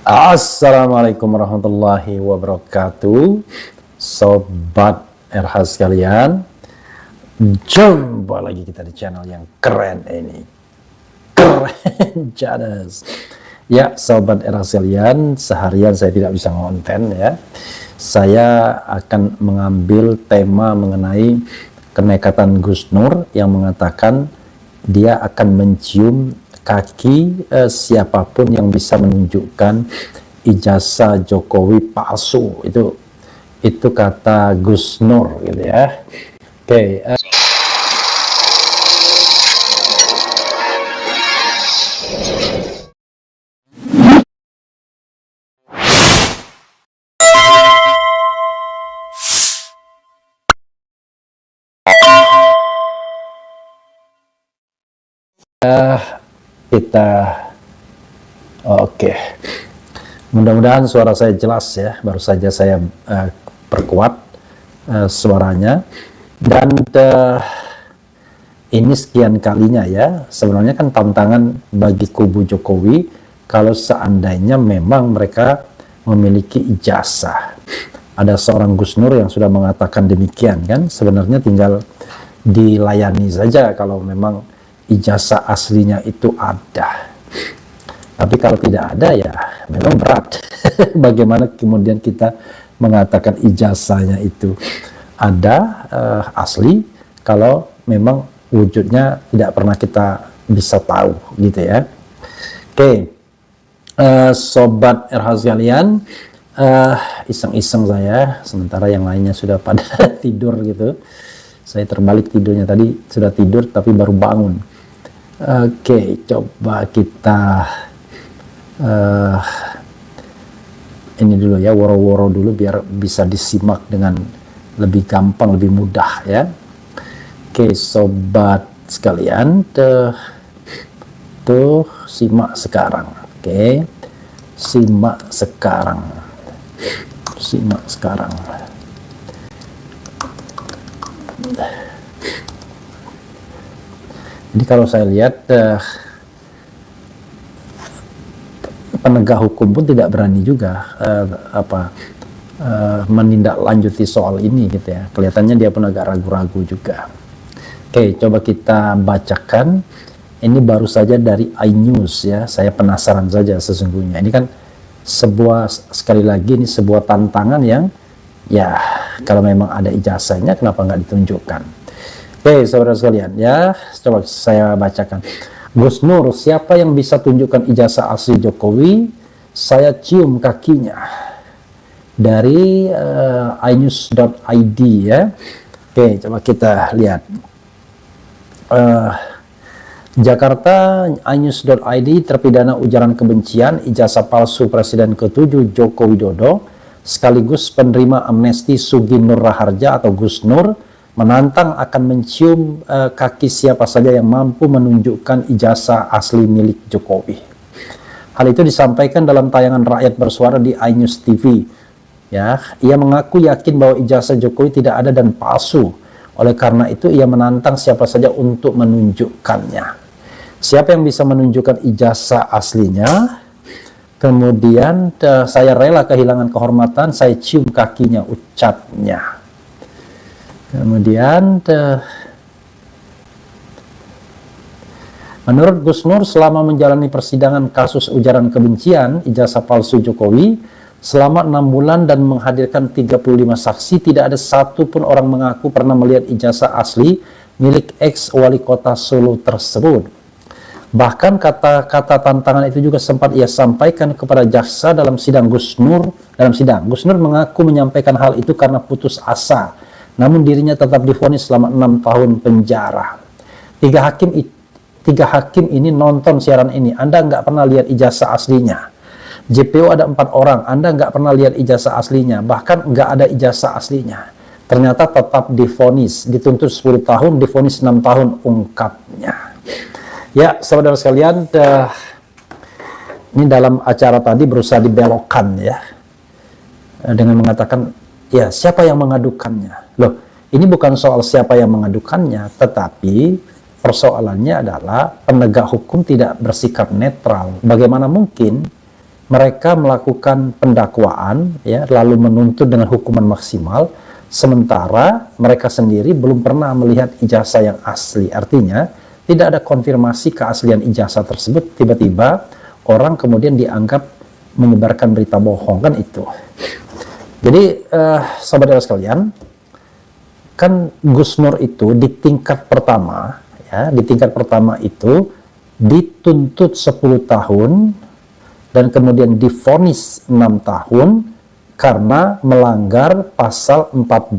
Assalamualaikum warahmatullahi wabarakatuh, Sobat RH sekalian. Jumpa lagi kita di channel yang keren ini. Keren jadas. Ya, Sobat RH sekalian, seharian saya tidak bisa ngonten ya. Saya akan mengambil tema mengenai kenekatan Gus Nur yang mengatakan dia akan mencium kaki siapapun yang bisa menunjukkan ijazah Jokowi palsu. Itu kata Gus Nur gitu ya. Oke, kita oke. Mudah-mudahan suara saya jelas ya. Baru saja saya perkuat suaranya, dan ini sekian kalinya ya. Sebenarnya kan tantangan bagi kubu Jokowi kalau seandainya memang mereka memiliki ijazah. Ada seorang Gus Nur yang sudah mengatakan demikian kan. Sebenarnya tinggal dilayani saja kalau memang ijazah aslinya itu ada. Tapi kalau tidak ada ya memang berat. Bagaimana kemudian kita mengatakan ijazahnya itu ada asli kalau memang wujudnya tidak pernah kita bisa tahu gitu ya. Oke, Sobat RH sekalian, iseng-iseng saya sementara yang lainnya sudah pada tidur gitu. Saya terbalik tidurnya, tadi sudah tidur tapi baru bangun. Oke, coba kita ini dulu ya, woro-woro dulu biar bisa disimak dengan lebih gampang, lebih mudah ya. Oke, Sobat sekalian, tuh simak sekarang. Oke, simak sekarang. Simak sekarang. Jadi kalau saya lihat penegak hukum pun tidak berani juga menindaklanjuti soal ini gitu ya. Kelihatannya dia pun agak ragu-ragu juga. Oke, coba kita bacakan. Ini baru saja dari iNews ya. Saya penasaran saja sesungguhnya. Ini kan sekali lagi ini sebuah tantangan yang ya kalau memang ada ijazahnya kenapa nggak ditunjukkan. Oke, saudara sekalian ya, coba saya bacakan. Gus Nur, siapa yang bisa tunjukkan ijazah asli Jokowi? Saya cium kakinya. Dari inews.id ya. Oke, coba kita lihat. Jakarta, inews.id, terpidana ujaran kebencian, ijazah palsu Presiden ke-7 Joko Widodo, sekaligus penerima amnesti Sugi Nur Raharja atau Gus Nur, menantang akan mencium kaki siapa saja yang mampu menunjukkan ijazah asli milik Jokowi. Hal itu disampaikan dalam tayangan Rakyat Bersuara di iNews TV. Ya, ia mengaku yakin bahwa ijazah Jokowi tidak ada dan palsu. Oleh karena itu ia menantang siapa saja untuk menunjukkannya. Siapa yang bisa menunjukkan ijazah aslinya? Kemudian saya rela kehilangan kehormatan, saya cium kakinya, ucapnya. Kemudian menurut Gus Nur, selama menjalani persidangan kasus ujaran kebencian ijazah palsu Jokowi selama 6 bulan dan menghadirkan 35 saksi, tidak ada satupun orang mengaku pernah melihat ijazah asli milik ex wali kota Solo tersebut. Bahkan kata-kata tantangan itu juga sempat ia sampaikan kepada jaksa dalam sidang Gus Nur. Dalam sidang, Gus Nur mengaku menyampaikan hal itu karena putus asa. Namun dirinya tetap divonis selama 6 tahun penjara. Tiga hakim ini nonton siaran ini. Anda nggak pernah lihat ijazah aslinya. JPO ada 4 orang. Anda nggak pernah lihat ijazah aslinya. Bahkan nggak ada ijazah aslinya. Ternyata tetap divonis. Dituntut 10 tahun, divonis 6 tahun, ungkapnya. Ya, saudara sekalian, ini dalam acara tadi berusaha dibelokkan ya. Dengan mengatakan, ya siapa yang mengadukannya? Loh, ini bukan soal siapa yang mengadukannya, tetapi persoalannya adalah penegak hukum tidak bersikap netral. Bagaimana mungkin mereka melakukan pendakwaan, ya, lalu menuntut dengan hukuman maksimal, sementara mereka sendiri belum pernah melihat ijazah yang asli. Artinya tidak ada konfirmasi keaslian ijazah tersebut, tiba-tiba orang kemudian dianggap menyebarkan berita bohong, kan itu. Jadi saudara sekalian, kan Gus Nur itu di tingkat pertama, ya, di tingkat pertama itu dituntut 10 tahun dan kemudian divonis 6 tahun karena melanggar pasal 14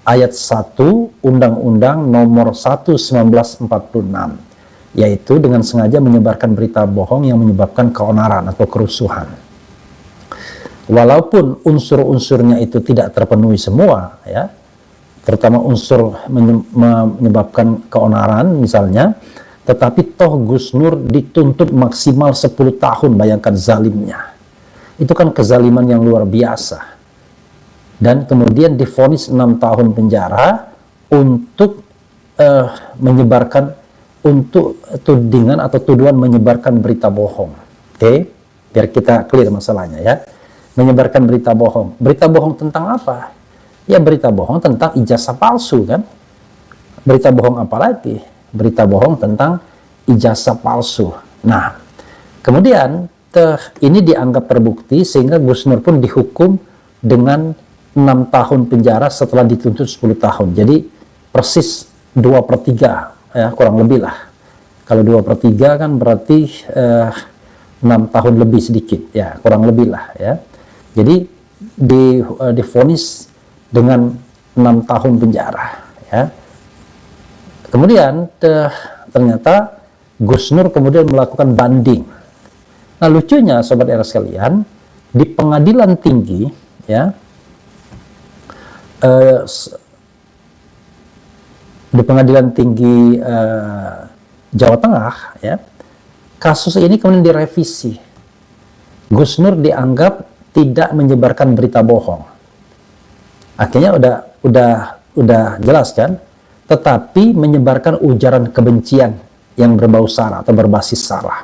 ayat 1 Undang-Undang Nomor 1 1946, yaitu dengan sengaja menyebarkan berita bohong yang menyebabkan keonaran atau kerusuhan. Walaupun unsur-unsurnya itu tidak terpenuhi semua, ya, terutama unsur menyebabkan keonaran misalnya, tetapi toh Gus Nur dituntut maksimal 10 tahun, bayangkan zalimnya. Itu kan kezaliman yang luar biasa. Dan kemudian divonis 6 tahun penjara untuk menyebarkan, untuk tudingan atau tuduhan menyebarkan berita bohong. Oke, biar kita clear masalahnya, ya. Menyebarkan berita bohong. Berita bohong tentang apa? Ya, berita bohong tentang ijazah palsu, kan? Berita bohong apa lagi? Berita bohong tentang ijazah palsu. Nah, kemudian ini dianggap terbukti sehingga Gus Nur pun dihukum dengan 6 tahun penjara setelah dituntut 10 tahun. Jadi persis 2/3, ya, kurang lebih lah. Kalau 2/3 kan berarti 6 tahun lebih sedikit, ya, kurang lebih lah, ya. Jadi divonis dengan 6 tahun penjara, ya. Kemudian ternyata Gus Nur kemudian melakukan banding. Nah, lucunya sobat era sekalian, di pengadilan tinggi, ya, di pengadilan tinggi Jawa Tengah, ya, kasus ini kemudian direvisi. Gus Nur dianggap tidak menyebarkan berita bohong. Akhirnya udah jelas, kan? Tetapi menyebarkan ujaran kebencian yang berbau sara atau berbasis sara.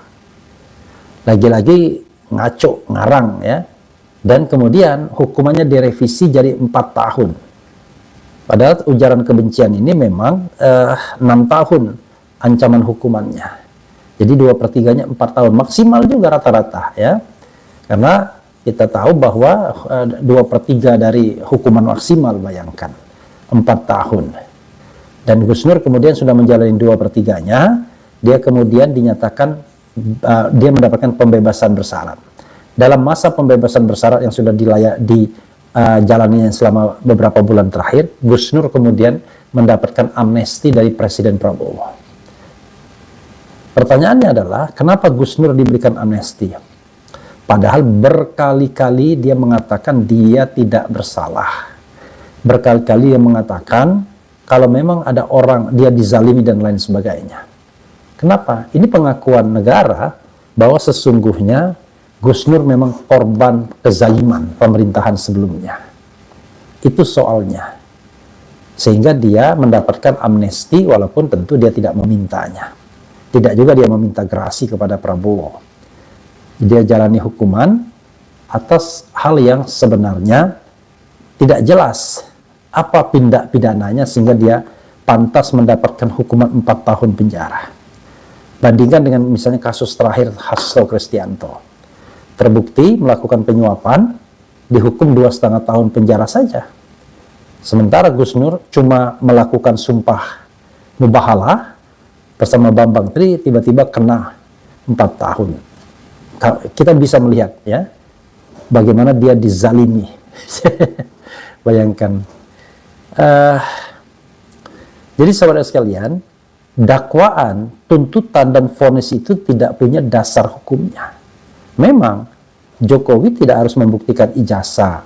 Lagi-lagi ngaco, ngarang, ya. Dan kemudian hukumannya direvisi jadi 4 tahun. Padahal ujaran kebencian ini memang 6 tahun ancaman hukumannya. Jadi 2/3-nya 4 tahun. Maksimal juga rata-rata, ya. Karena kita tahu bahwa 2/3 dari hukuman maksimal, bayangkan, 4 tahun. Dan Gus Nur kemudian sudah menjalani 2/3-nya, dia kemudian dinyatakan dia mendapatkan pembebasan bersyarat. Dalam masa pembebasan bersyarat yang sudah dijalaninya selama beberapa bulan terakhir, Gus Nur kemudian mendapatkan amnesti dari Presiden Prabowo. Pertanyaannya adalah, kenapa Gus Nur diberikan amnesti? Padahal berkali-kali dia mengatakan dia tidak bersalah. Berkali-kali dia mengatakan kalau memang ada orang dia dizalimi dan lain sebagainya. Kenapa? Ini pengakuan negara bahwa sesungguhnya Gus Nur memang korban kezaliman pemerintahan sebelumnya. Itu soalnya. Sehingga dia mendapatkan amnesti walaupun tentu dia tidak memintanya. Tidak juga dia meminta gerasi kepada Prabowo. Dia jalani hukuman atas hal yang sebenarnya tidak jelas apa tindak pidananya sehingga dia pantas mendapatkan hukuman 4 tahun penjara. Bandingkan dengan misalnya kasus terakhir Hasto Kristianto. Terbukti melakukan penyuapan, dihukum 2,5 tahun penjara saja. Sementara Gus Nur cuma melakukan sumpah mubahalah bersama Bambang Tri, tiba-tiba kena 4 tahun. Kita bisa melihat, ya, bagaimana dia dizalimi. Bayangkan. Jadi saudara sekalian, dakwaan, tuntutan dan vonis itu tidak punya dasar hukumnya. Memang Jokowi tidak harus membuktikan ijazah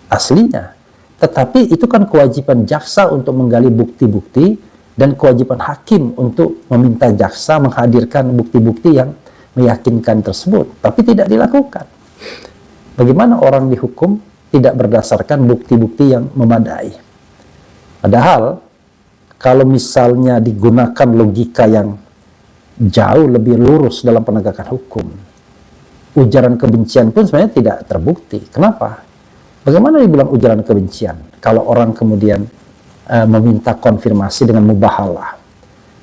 aslinya, tetapi itu kan kewajiban jaksa untuk menggali bukti-bukti dan kewajiban hakim untuk meminta jaksa menghadirkan bukti-bukti yang meyakinkan tersebut, tapi tidak dilakukan. Bagaimana orang dihukum tidak berdasarkan bukti-bukti yang memadai? Padahal kalau misalnya digunakan logika yang jauh lebih lurus dalam penegakan hukum, ujaran kebencian pun sebenarnya tidak terbukti. Kenapa? Bagaimana dibilang ujaran kebencian kalau orang kemudian meminta konfirmasi dengan mubahalah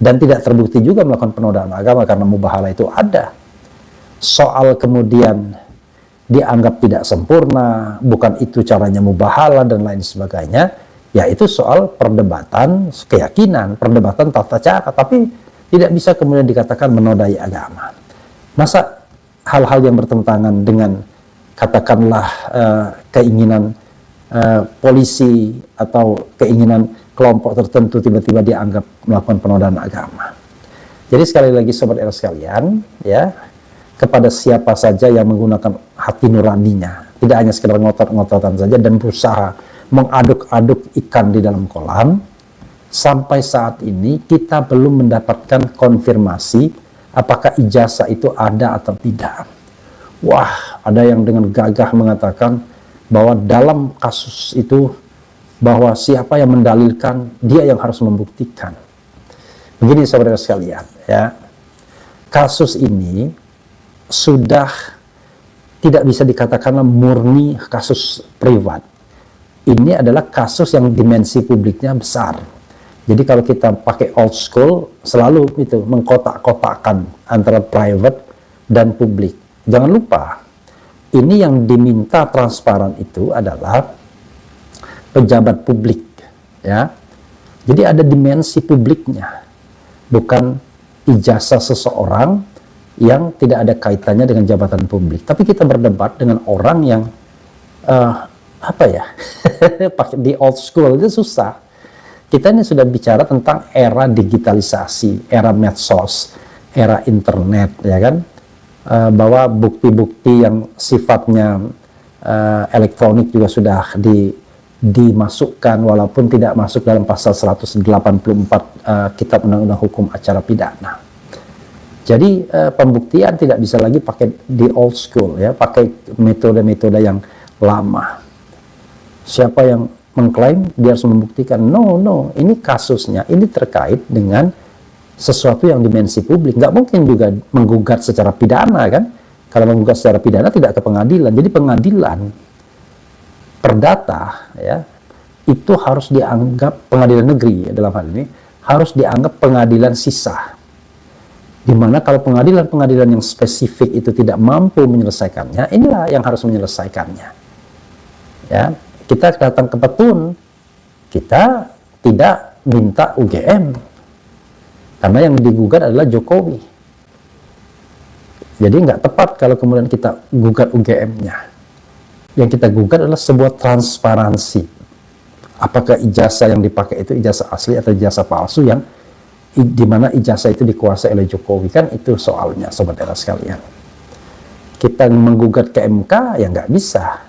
dan tidak terbukti juga melakukan penodaan agama karena mubahalah itu ada. Soal kemudian dianggap tidak sempurna, bukan itu caranya mubahalah dan lain sebagainya, ya itu soal perdebatan keyakinan, perdebatan tata cara, tapi tidak bisa kemudian dikatakan menodai agama. Masa hal-hal yang bertentangan dengan katakanlah keinginan polisi atau keinginan kelompok tertentu tiba-tiba dianggap melakukan penodaan agama. Jadi sekali lagi sobat era sekalian, ya, kepada siapa saja yang menggunakan hati nuraninya, tidak hanya sekedar ngotot-ngototan saja dan berusaha mengaduk-aduk ikan di dalam kolam, sampai saat ini kita belum mendapatkan konfirmasi apakah ijazah itu ada atau tidak. Wah, ada yang dengan gagah mengatakan bahwa dalam kasus itu bahwa siapa yang mendalilkan, dia yang harus membuktikan. Begini saudara sekalian, ya, kasus ini sudah tidak bisa dikatakan murni kasus privat. Ini adalah kasus yang dimensi publiknya besar. Jadi kalau kita pakai old school, selalu itu mengkotak-kotakkan antara private dan publik. Jangan lupa, ini yang diminta transparan itu adalah pejabat publik, ya. Jadi ada dimensi publiknya, bukan ijazah seseorang yang tidak ada kaitannya dengan jabatan publik. Tapi kita berdebat dengan orang yang apa ya, di old school itu susah. Kita ini sudah bicara tentang era digitalisasi, era medsos, era internet, ya kan? Bahwa bukti-bukti yang sifatnya elektronik juga sudah dimasukkan walaupun tidak masuk dalam pasal 184 Kitab Undang-Undang Hukum Acara Pidana. Jadi pembuktian tidak bisa lagi pakai di old school, ya, pakai metode-metode yang lama. Siapa yang mengklaim dia harus membuktikan? No, ini kasusnya ini terkait dengan sesuatu yang dimensi publik. Nggak mungkin juga menggugat secara pidana, kan? Kalau menggugat secara pidana tidak ke pengadilan. Jadi pengadilan perdata, ya, itu harus dianggap pengadilan negeri, ya, dalam hal ini harus dianggap pengadilan sisa. Dimana kalau pengadilan-pengadilan yang spesifik itu tidak mampu menyelesaikannya, inilah yang harus menyelesaikannya. Ya, kita datang ke petun, kita tidak minta UGM, karena yang digugat adalah Jokowi. Jadi nggak tepat kalau kemudian kita gugat UGM-nya. Yang kita gugat adalah sebuah transparansi. Apakah ijazah yang dipakai itu ijazah asli atau ijazah palsu yang di mana ijazah itu dikuasai oleh Jokowi, kan itu soalnya sobat era sekalian. Kita menggugat ke MK ya nggak bisa.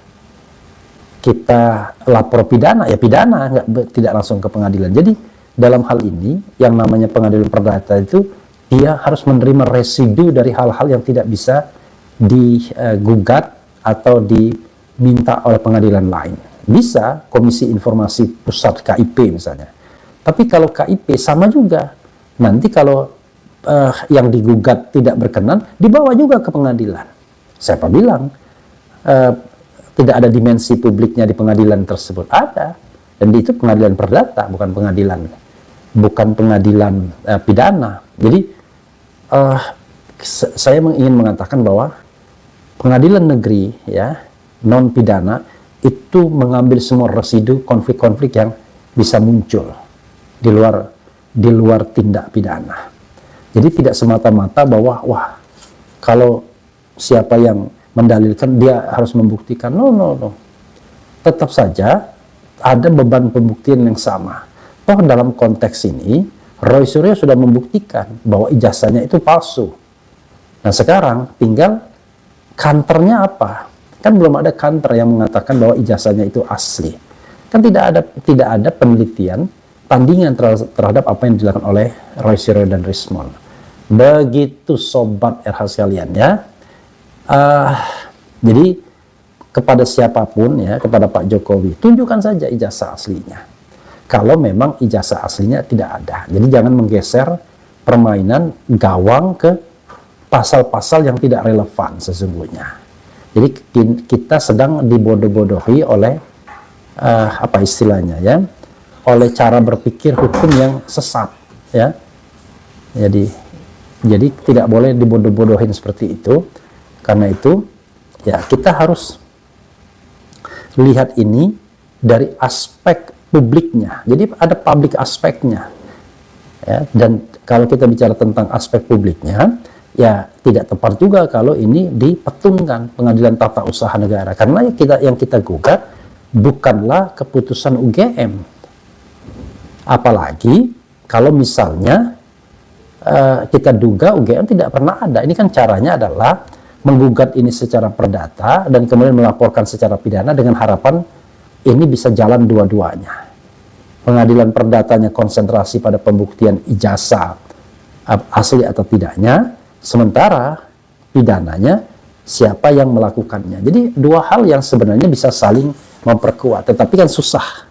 Kita lapor pidana ya pidana, tidak langsung ke pengadilan. Jadi dalam hal ini yang namanya pengadilan perdata itu dia harus menerima residu dari hal-hal yang tidak bisa digugat atau diminta oleh pengadilan lain. Bisa Komisi Informasi Pusat KIP misalnya. Tapi kalau KIP sama juga. Nanti kalau yang digugat tidak berkenan, dibawa juga ke pengadilan. Siapa bilang tidak ada dimensi publiknya di pengadilan tersebut? Ada. Dan itu pengadilan perdata, bukan pengadilan pidana. Jadi saya ingin mengatakan bahwa pengadilan negeri, ya, non pidana itu mengambil semua residu konflik-konflik yang bisa muncul di luar tindak pidana. Jadi tidak semata-mata bahwa wah kalau siapa yang mendalilkan dia harus membuktikan. No. Tetap saja ada beban pembuktian yang sama. Toh dalam konteks ini Roy Suryo sudah membuktikan bahwa ijazahnya itu palsu. Nah sekarang tinggal kanternya apa? Kan belum ada kanter yang mengatakan bahwa ijazahnya itu asli. Kan tidak ada penelitian tandingan terhadap apa yang dilakukan oleh Roy Suryo dan Rismon. Begitu sobat RH sekalian, ya. Jadi kepada siapapun, ya, kepada Pak Jokowi, tunjukkan saja ijazah aslinya. Kalau memang ijazah aslinya tidak ada. Jadi jangan menggeser permainan gawang ke pasal-pasal yang tidak relevan sesungguhnya. Jadi kita sedang dibodoh-bodohi oleh apa istilahnya ya, oleh cara berpikir hukum yang sesat ya. Jadi tidak boleh dibodoh-bodohin seperti itu. Karena itu ya kita harus lihat ini dari aspek publiknya. Jadi ada public aspeknya ya. Dan kalau kita bicara tentang aspek publiknya, ya tidak tepat juga kalau ini dipetunkan Pengadilan Tata Usaha Negara, karena yang kita gugat bukanlah keputusan UGM. Apalagi kalau misalnya kita duga UGM tidak pernah ada. Ini kan caranya adalah menggugat ini secara perdata dan kemudian melaporkan secara pidana dengan harapan ini bisa jalan dua-duanya. Pengadilan perdatanya konsentrasi pada pembuktian ijazah asli atau tidaknya, sementara pidananya siapa yang melakukannya. Jadi dua hal yang sebenarnya bisa saling memperkuat, tetapi kan susah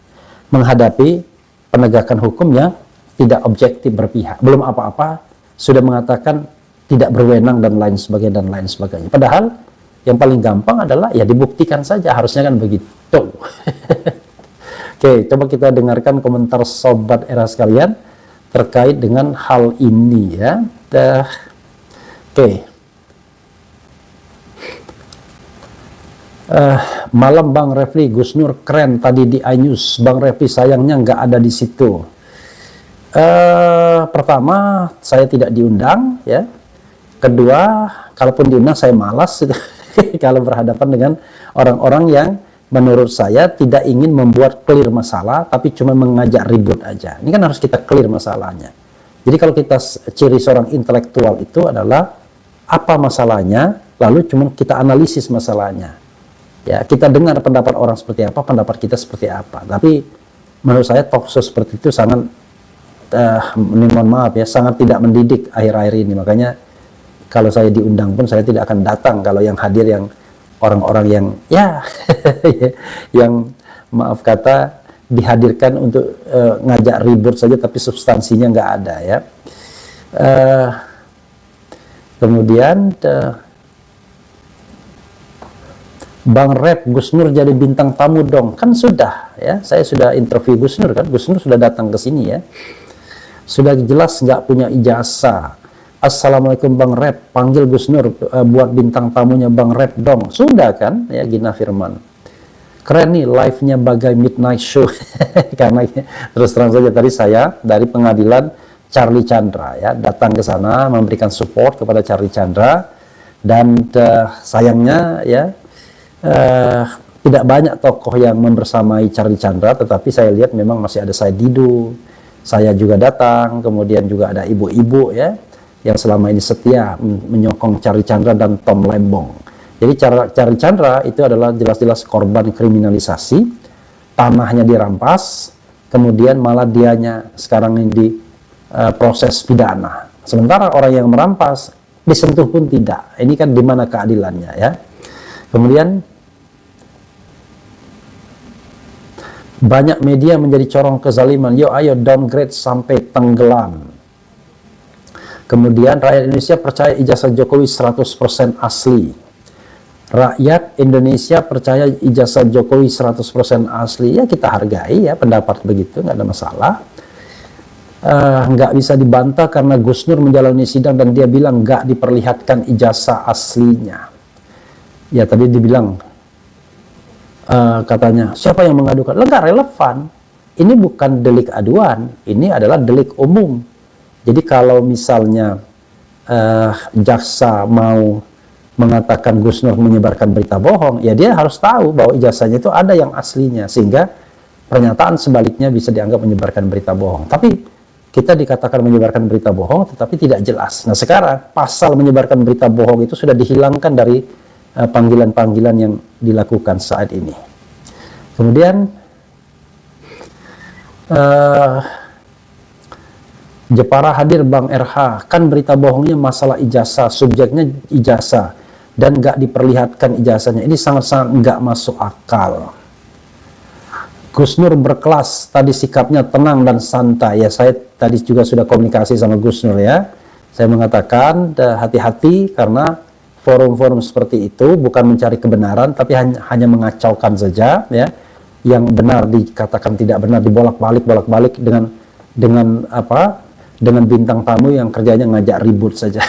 menghadapi penegakan hukum yang tidak objektif berpihak. Belum apa-apa sudah mengatakan tidak berwenang dan lain sebagainya. Padahal yang paling gampang adalah ya dibuktikan saja, harusnya kan begitu. Oke, coba kita dengarkan komentar sobat era sekalian terkait dengan hal ini ya. Oke. Malam Bang Refli, Gus Nur keren tadi di iNews. Bang Refli sayangnya nggak ada di situ. Pertama, saya tidak diundang ya. Kedua, kalaupun diundang saya malas kalau berhadapan dengan orang-orang yang menurut saya tidak ingin membuat clear masalah, tapi cuma mengajak ribut aja. Ini kan harus kita clear masalahnya. Jadi kalau kita ciri seorang intelektual itu adalah apa masalahnya, lalu cuma kita analisis masalahnya. Ya, kita dengar pendapat orang seperti apa, pendapat kita seperti apa. Tapi menurut saya talk show seperti itu sangat, mohon maaf ya, sangat tidak mendidik akhir-akhir ini. Makanya kalau saya diundang pun saya tidak akan datang kalau yang hadir yang orang-orang yang ya yang maaf kata dihadirkan untuk ngajak ribut saja tapi substansinya nggak ada ya. Kemudian Bang Rep, Gus Nur jadi bintang tamu dong. Kan sudah ya, saya sudah interview Gus Nur kan, Gus Nur sudah datang ke sini ya. Sudah jelas nggak punya ijazah. Assalamualaikum Bang Rep, panggil Gus Nur buat bintang tamunya Bang Rep dong. Sudah kan ya, Gina Firman. Keren nih live-nya bagai midnight show. Karena terus terang saja tadi saya dari pengadilan Charlie Chandra ya datang ke sana memberikan support kepada Charlie Chandra, dan sayangnya ya tidak banyak tokoh yang membersamai Charlie Chandra, tetapi saya lihat memang masih ada Said Didu, saya juga datang, kemudian juga ada ibu-ibu ya yang selama ini setia menyokong Charlie Chandra dan Tom Lembong. Jadi Charlie Chandra itu adalah jelas-jelas korban kriminalisasi, tanahnya dirampas, kemudian malah dianya sekarang ini di proses pidana. Sementara orang yang merampas disentuh pun tidak. Ini kan di mana keadilannya ya. Kemudian banyak media menjadi corong kezaliman. Yo ayo downgrade sampai tenggelam. Kemudian rakyat Indonesia percaya ijazah Jokowi 100% asli. Rakyat Indonesia percaya ijazah Jokowi 100% asli. Ya kita hargai ya pendapat begitu, nggak ada masalah. Nggak bisa dibantah karena Gus Nur menjalani sidang dan dia bilang nggak diperlihatkan ijazah aslinya. Ya tadi dibilang katanya siapa yang mengadukan? Nggak relevan. Ini bukan delik aduan, ini adalah delik umum. Jadi kalau misalnya jaksa mau mengatakan Gus Nur menyebarkan berita bohong, ya dia harus tahu bahwa ijazahnya itu ada yang aslinya, sehingga pernyataan sebaliknya bisa dianggap menyebarkan berita bohong. Tapi kita dikatakan menyebarkan berita bohong, tetapi tidak jelas. Nah sekarang pasal menyebarkan berita bohong itu sudah dihilangkan dari panggilan-panggilan yang dilakukan saat ini. Kemudian Jepara hadir Bang RH, kan berita bohongnya masalah ijazah, subjeknya ijazah, dan nggak diperlihatkan ijazahnya. Ini sangat-sangat nggak masuk akal. Gus Nur berkelas, tadi sikapnya tenang dan santai. Ya saya tadi juga sudah komunikasi sama Gus Nur ya. Saya mengatakan hati-hati, karena forum-forum seperti itu bukan mencari kebenaran, tapi hanya mengacaukan saja, ya. Yang benar dikatakan tidak benar, dibolak-balik dengan apa? Dengan bintang tamu yang kerjanya ngajak ribut saja,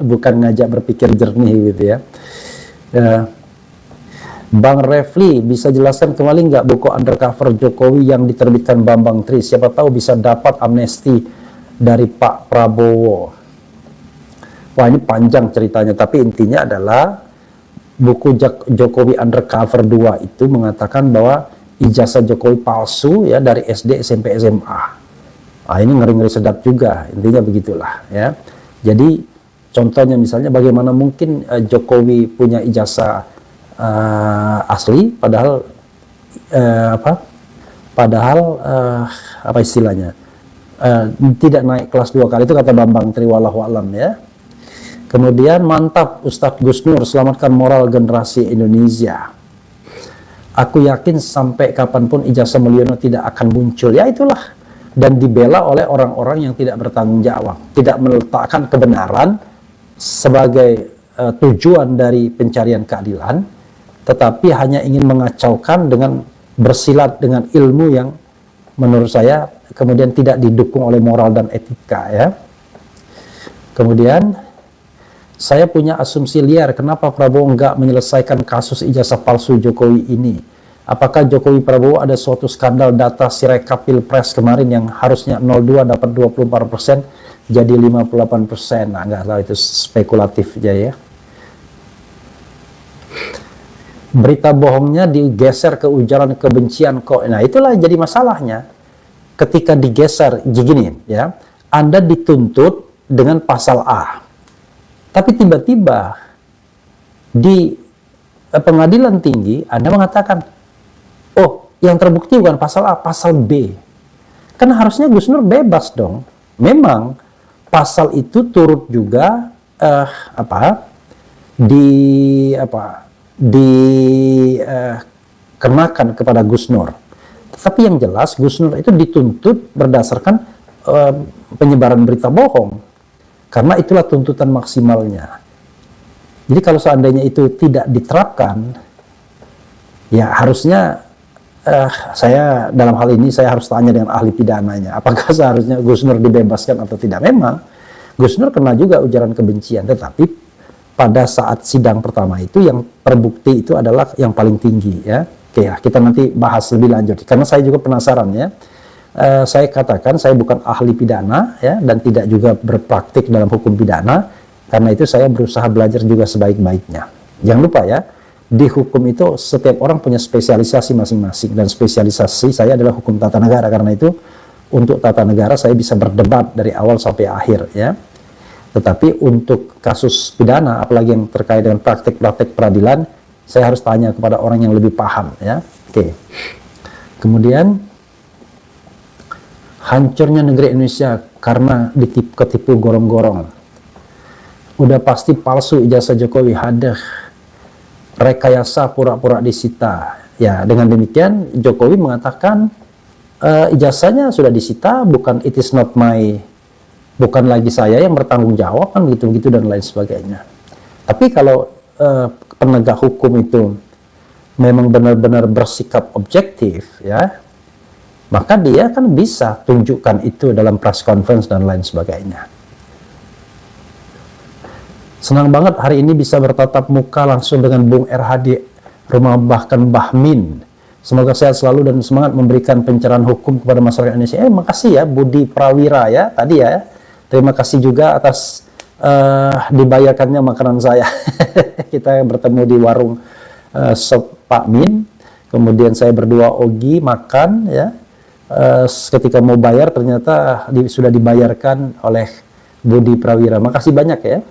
bukan ngajak berpikir jernih gitu ya. Bang Refli, bisa jelaskan kembali nggak buku Undercover Jokowi yang diterbitkan Bambang Tri? Siapa tahu bisa dapat amnesti dari Pak Prabowo. Wah, ini panjang ceritanya, tapi intinya adalah buku Jokowi Undercover 2 itu mengatakan bahwa ijazah Jokowi palsu ya, dari SD, SMP, SMA. Nah, ini ngeri-ngeri sedap juga, intinya begitulah ya. Jadi contohnya misalnya bagaimana mungkin Jokowi punya ijazah asli, padahal apa istilahnya, tidak naik kelas 2 kali, itu kata Bambang Tri, wallahu alam ya. Kemudian mantap Ustadz Gus Nur, selamatkan moral generasi Indonesia. Aku yakin sampai kapanpun ijazah Mulyono tidak akan muncul. Ya itulah, dan dibela oleh orang-orang yang tidak bertanggung jawab, tidak meletakkan kebenaran sebagai tujuan dari pencarian keadilan, tetapi hanya ingin mengacaukan dengan bersilat dengan ilmu yang menurut saya kemudian tidak didukung oleh moral dan etika ya. Kemudian saya punya asumsi liar, kenapa Prabowo enggak menyelesaikan kasus ijazah palsu Jokowi ini? Apakah Jokowi Prabowo ada suatu skandal data Sirekap Pilpres kemarin yang harusnya 02 dapat 24% jadi 58%? Nah, enggak tahu, itu spekulatif aja ya. Berita bohongnya digeser ke ujaran kebencian kok. Nah, itulah jadi masalahnya. Ketika digeser, gini ya, Anda dituntut dengan pasal A. Tapi tiba-tiba di pengadilan tinggi Anda mengatakan, oh, yang terbukti bukan pasal A, pasal B. Kan harusnya Gus Nur bebas dong. Memang pasal itu turut juga dikenakan kepada Gus Nur. Tapi yang jelas Gus Nur itu dituntut berdasarkan penyebaran berita bohong. Karena itulah tuntutan maksimalnya. Jadi kalau seandainya itu tidak diterapkan, ya harusnya saya dalam hal ini saya harus tanya dengan ahli pidananya, apakah seharusnya Gus Nur dibebaskan atau tidak. Memang Gus Nur kena juga ujaran kebencian, tetapi pada saat sidang pertama itu yang terbukti itu adalah yang paling tinggi ya. Oke ya, kita nanti bahas lebih lanjut karena saya juga penasaran ya. Saya katakan saya bukan ahli pidana ya, dan tidak juga berpraktik dalam hukum pidana. Karena itu saya berusaha belajar juga sebaik-baiknya. Jangan lupa ya, di hukum itu setiap orang punya spesialisasi masing-masing, dan spesialisasi saya adalah hukum tata negara. Karena itu untuk tata negara saya bisa berdebat dari awal sampai akhir ya. Tetapi untuk kasus pidana, apalagi yang terkait dengan praktik-praktik peradilan, saya harus tanya kepada orang yang lebih paham ya. Oke. Kemudian hancurnya negeri Indonesia karena ketipu gorong-gorong. Udah pasti palsu ijazah Jokowi, hadah rekayasa pura-pura disita. Ya, dengan demikian Jokowi mengatakan ijazahnya sudah disita, bukan it is not my, bukan lagi saya yang bertanggung jawab, kan begitu-begitu dan lain sebagainya. Tapi kalau penegak hukum itu memang benar-benar bersikap objektif ya, maka dia kan bisa tunjukkan itu dalam press conference dan lain sebagainya. Senang banget hari ini bisa bertatap muka langsung dengan Bung RH di rumah bahkan Mbah Min. Semoga sehat selalu dan semangat memberikan pencerahan hukum kepada masyarakat Indonesia. Makasih ya Budi Prawira ya tadi ya. Terima kasih juga atas dibayarkannya makanan saya. Kita bertemu di warung sop Pak Min. Kemudian saya berdua Ogi makan ya. Ketika mau bayar ternyata sudah dibayarkan oleh Budi Prawira. Makasih banyak ya.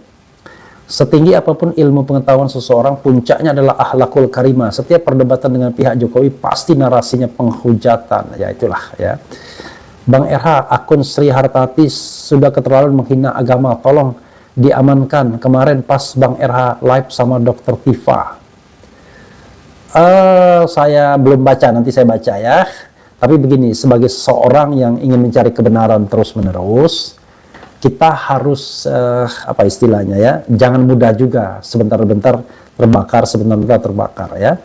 Setinggi apapun ilmu pengetahuan seseorang, puncaknya adalah akhlakul karimah. Setiap perdebatan dengan pihak Jokowi pasti narasinya penghujatan. Ya itulah ya. Bang RH, akun Sri Hartati sudah keterlaluan menghina agama. Tolong diamankan. Kemarin pas Bang RH live sama Dr. Tifa. Saya belum baca, nanti saya baca ya. Tapi begini, sebagai seseorang yang ingin mencari kebenaran terus-menerus, kita harus apa istilahnya ya, jangan mudah juga sebentar-bentar terbakar, sebentar-bentar terbakar ya.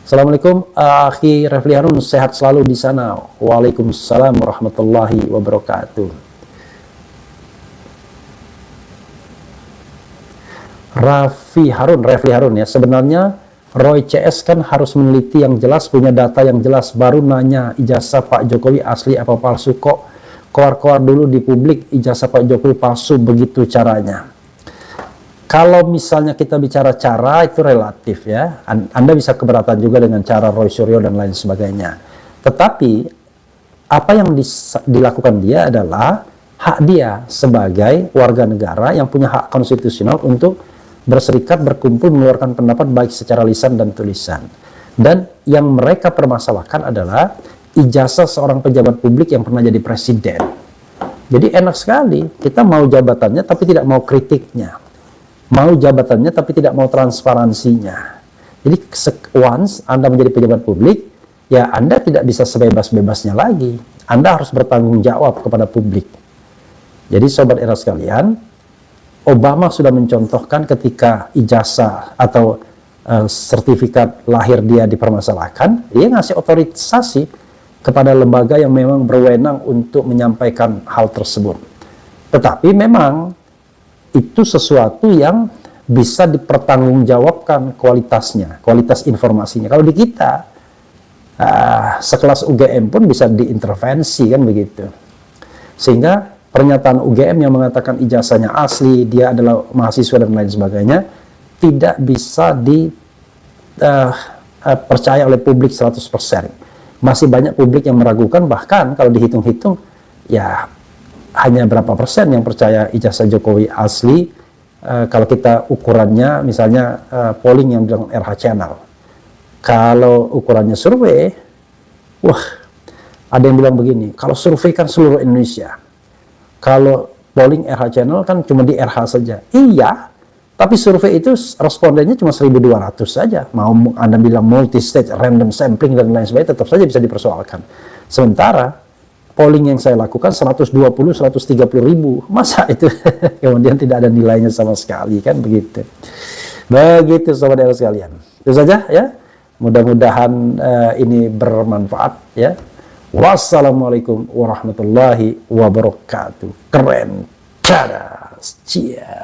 Assalamualaikum Akhi Refli Harun, sehat selalu di sana. Waalaikumsalam warahmatullahi wabarakatuh. Refli Harun ya, sebenarnya Roy CS kan harus meneliti yang jelas, punya data yang jelas, baru nanya ijazah Pak Jokowi asli apa palsu. Kok keluar-keluar dulu di publik ijazah Pak Jokowi palsu, begitu caranya. Kalau misalnya kita bicara cara, itu relatif ya. Anda bisa keberatan juga dengan cara Roy Suryo dan lain sebagainya. Tetapi apa yang dilakukan dia adalah hak dia sebagai warga negara yang punya hak konstitusional untuk berserikat, berkumpul, mengeluarkan pendapat baik secara lisan dan tulisan. Dan yang mereka permasalahkan adalah ijazah seorang pejabat publik yang pernah jadi presiden. Jadi enak sekali, kita mau jabatannya tapi tidak mau kritiknya. Mau jabatannya tapi tidak mau transparansinya. Jadi once Anda menjadi pejabat publik, ya Anda tidak bisa sebebas-bebasnya lagi. Anda harus bertanggung jawab kepada publik. Jadi sobat era sekalian, Obama sudah mencontohkan ketika ijazah atau sertifikat lahir dia dipermasalahkan, dia ngasih otorisasi kepada lembaga yang memang berwenang untuk menyampaikan hal tersebut. Tetapi memang itu sesuatu yang bisa dipertanggungjawabkan kualitasnya, kualitas informasinya. Kalau di kita, sekelas UGM pun bisa diintervensi kan begitu. Sehingga pernyataan UGM yang mengatakan ijazahnya asli, dia adalah mahasiswa dan lain sebagainya, tidak bisa dipercaya oleh publik 100%. Masih banyak publik yang meragukan, bahkan kalau dihitung-hitung, ya hanya berapa persen yang percaya ijazah Jokowi asli. Kalau kita ukurannya, misalnya polling yang bilang RH Channel. Kalau ukurannya survei, wah, ada yang bilang begini, kalau survei kan seluruh Indonesia. Kalau polling RH Channel kan cuma di RH saja. Iya, tapi survei itu respondennya cuma 1.200 saja. Mau Anda bilang multi-stage, random sampling, dan lain sebagainya, tetap saja bisa dipersoalkan. Sementara, polling yang saya lakukan 120-130 ribu. Masa itu kemudian tidak ada nilainya sama sekali, kan begitu. Begitu sobat era sekalian. Itu saja ya. Mudah-mudahan ini bermanfaat ya. Wassalamualaikum warahmatullahi wabarakatuh. Keren, cadas, cia.